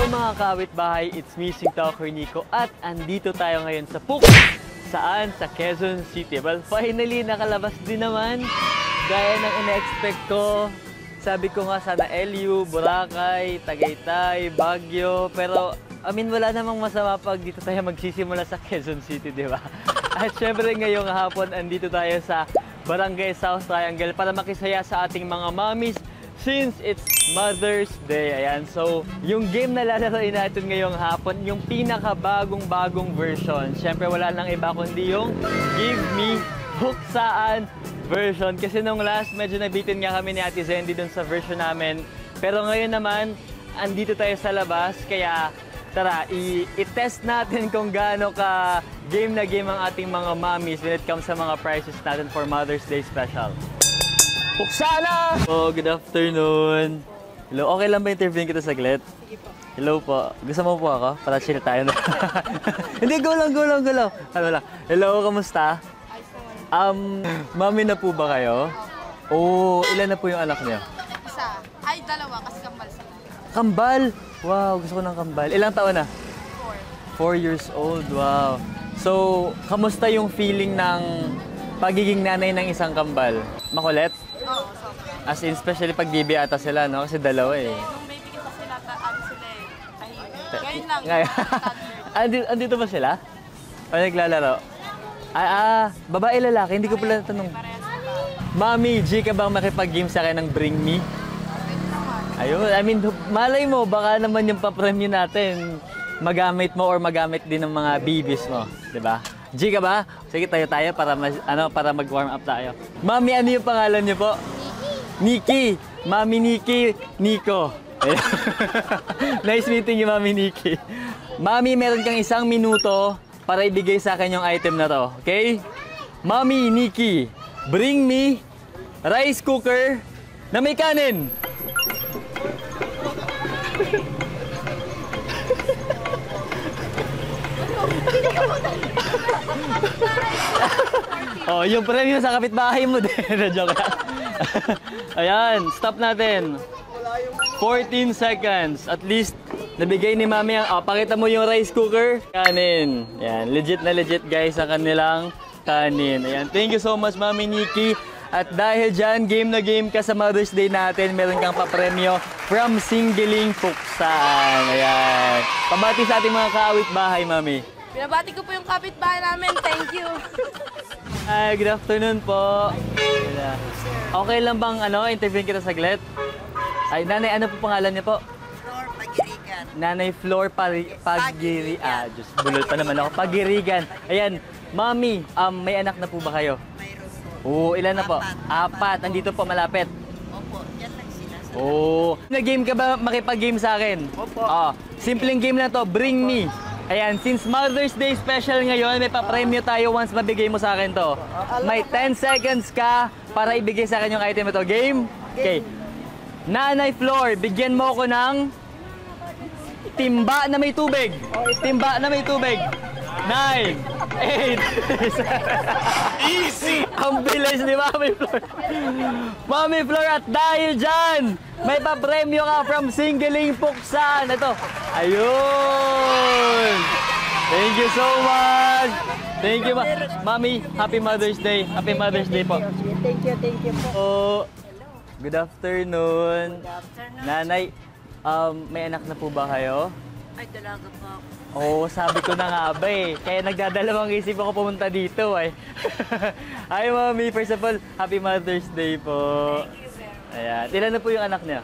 mga kawit-bahay, it's me, Talker Nico, at andito tayo ngayon sa PUC. Saan? Sa Quezon City. Well, finally, nakalabas din naman. Gaya ng ina-expect ko. Sabi ko nga sana LU, Boracay, Tagaytay, Baguio. Pero, wala namang masama pag dito tayo magsisimula sa Quezon City, di ba? At syempre ngayong hapon, andito tayo sa Barangay South Triangle para makisaya sa ating mga mommies since it's Mother's Day. Ayan, so yung game na lalaroin natin ngayong hapon, yung pinakabagong version. Siyempre wala nang iba kundi yung Give Me Huksaan version. Kasi nung last, medyo nabitin nga kami ni Ate Zendy dun sa version namin. Pero ngayon naman, andito tayo sa labas, kaya tara, i-test natin kung gaano ka game na game ang ating mga mommies when it comes sa mga prizes natin for Mother's Day special. Huksana! Oh, good afternoon. Hello, okay lang ba interviewin kita saglit? Sige po. Hello po. Gusto mo po ako? Para chill tayo na. Hindi, go lang. Ano lang. Hello, kamusta? Ayos naman. Mami na po ba kayo? Oo, ilan na po yung anak niya? Isa. Ay, dalawa kasi kambal sila. Kambal? Wow, gusto ko ng kambal. Ilang taon na? 4 years old, wow. So, kamusta yung feeling ng pagiging nanay ng isang kambal? Makulit? Oo, sobra. As in, especially pag bibi ata sila, no? Kasi dalawa eh. Nung baby kita sila, sila eh. Ngayon lang. Ngayon. Andito ba sila? O naglalaro? Babae lalaki, hindi ko pala natanong. Mami, G ka bang makipag-game sa akin ng Bring Me? Ayun, malay mo, baka naman yung papremyo natin, magamit mo or magamit din ng mga babies mo, di ba? G ka ba? Sige, tayo para mag-warm up tayo. Mami, ano yung pangalan niyo po? Nikki. Mami Nikki, Nico. Nice meeting you, Mami Nikki. Mami, meron kang 1 minuto para ibigay sa akin yung item na to, okay? Mami Nikki, bring me rice cooker na may kanin. Oh, yung premyo sa kapitbahay mo din. Joke lang. Ayan, stop natin. 14 seconds. At least, nabigay ni Mami ang... pakita mo yung rice cooker. Kanin. Ayan, legit na legit guys sa kanilang kanin. Ayan, thank you so much Mami Nikki. At dahil dyan, game na game ka sa Mother's Day natin, meron kang papremyo from Singling Puksaan. Ayan. Pabati sa ating mga kaawit-bahay, Mami. Binabati ko po yung kapitbahay namin. Thank you. Hi, good afternoon po. Okay lang bang interviewin kita saglit? Ay, nanay, ano po pangalan niya po? Flor Pagirigan. Nanay Flor Pagirigan. Diyos, bulol pa naman ako. Pagirigan. Ayan, Mami, may anak na po ba kayo? Mayroon po. Oo, ilan na po? 4. Andito po, malapit. Opo, yan lang sila. Oo. Nag-game ka ba makipag-game sa akin? Opo. Simpleng game lang to, Bring Me. Ayan, since Mother's Day special ngayon, may pa-premyo tayo once mabigay mo sa akin to. May 10 seconds ka para ibigay sa akin yung item ito. Game? Okay. Nanay Flor, bigyan mo ako ng timba na may tubig. Timba na may tubig. 9, 8, easy! Ang bilis ni Mami Flor. Mami Flor, at dahil dyan, may pa-premyo ka from Singling Puksaan. Ito. Ayun! Thank you so much! Thank you, Mami. Happy Mother's Day. Happy Mother's Day po. Thank you po. Oh, good afternoon. Good afternoon. Nanay, may anak na po ba kayo? Ay, dalaga po ako. Oo, sabi ko na nga ba eh. Kaya nagdadalawang isip ako pumunta dito eh. Hi Mami, first of all, Happy Mother's Day po. Ayan. Ilan na po yung anak niya?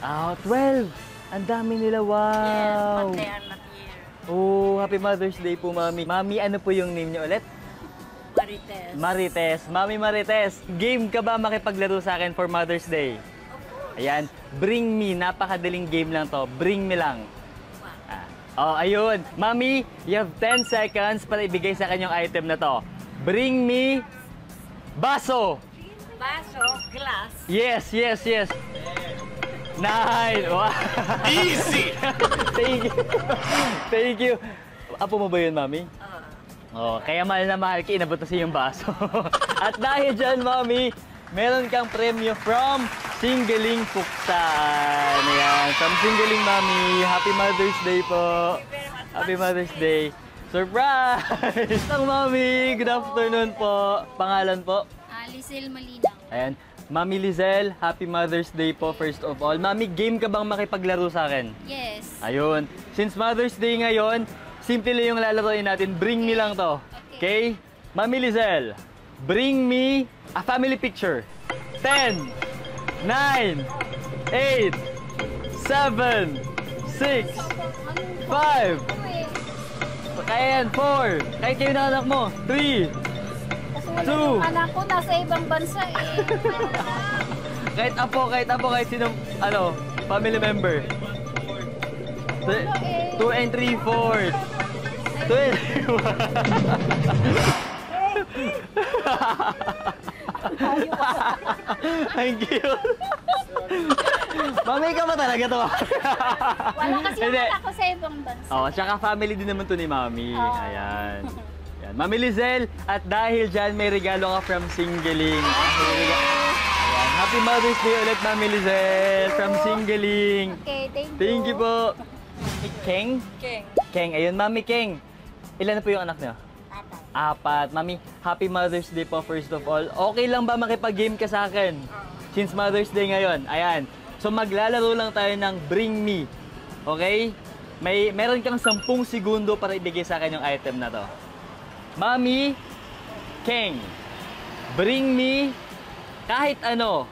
12. Ang dami nila, wow. Yes, anak year. Oh, Happy Mother's Day po, Mami. Mami, ano po yung name niyo ulit? Marites. Marites. Mami Marites, game ka ba makipaglaro sa akin for Mother's Day? Ayan, Bring Me. Napakadaling game lang to. Bring Me lang. Oh, ayun. Mami, you have 10 seconds para ibigay sa akin yung item na to. Bring me baso. Baso, glass. Yes. 9. Wow. Easy! Thank you. Apo mo ba yun, Mami? Oh, kaya mahal na mahal ka, inabot na siya yung baso. At dahil dyan, Mami, meron kang premyo from Singgaling Puksaan. Ayan, from Singgaling Mami. Happy Mother's Day po. Happy Mother's Day. Surprise! Ang Mami, good afternoon po. Pangalan po? Lizelle Malinaw. Ayan. Mami Lizelle, Happy Mother's Day po first of all. Mami, game ka bang makipaglaro sa akin? Yes. Ayun. Since Mother's Day ngayon, simple lang yung lalaroin natin. Bring me lang to. Okay? Mami Lizelle, bring me a family picture. 10, 9, 8, 7, 6, 5, kaya yan, 4, kahit kayo na anak mo, 3, Kasi yung anak ko nasa ibang bansa eh. kahit kahit sinong, family member. 2 and 3, 4. 2. Thank you. Mami ka ba talaga to? Wala kasi yung Hindi. anak ko sa ibang bansa. Oo, tsaka family din naman to ni Mami. Ayan. Ayan. Mami Lizelle, at dahil dyan may regalo ka from Singgaling. Ayan. Happy Mother's Day ulit, Mami Lizelle, from Singgaling. Okay, thank you. Thank you po. Keng? King. Keng, ayun, Mami Keng. Ilan na po yung anak niyo? 4. Mami, Happy Mother's Day po first of all. Okay lang ba makipag-game ka sa akin? Since Mother's Day ngayon. Ayan. So maglalaro lang tayo ng Bring Me. Okay? Meron kang 10 segundo para ibigay sa akin yung item na to. Mami, Keng, bring me kahit ano.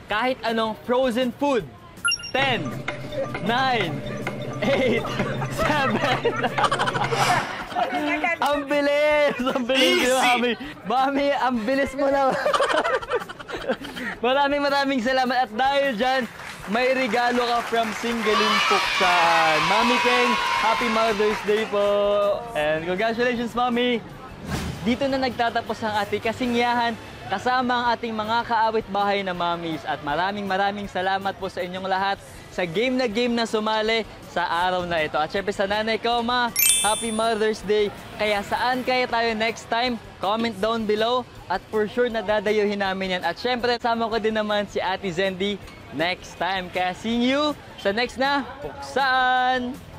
Kahit anong frozen food. 10, 9, 8, 7. Ang bilis! Ang bilis, Mami! Mami, ang bilis mo na! Maraming salamat. At dahil dyan, may regalo ka from Singgaling Puksaan. Mami Keng, Happy Mother's Day po! And congratulations, Mami! Dito na nagtatapos ang ating kasingyahan kasama ang ating mga kaawit bahay na mamis. At maraming salamat po sa inyong lahat sa game na sumali sa araw na ito. At syempre sa nanay ko, Ma, Happy Mother's Day. Kaya saan kaya tayo next time? Comment down below at for sure nadadayuhin namin yan. At syempre, sama ko din naman si Ate Zendy next time. Kaya see you sa next na Puksaan!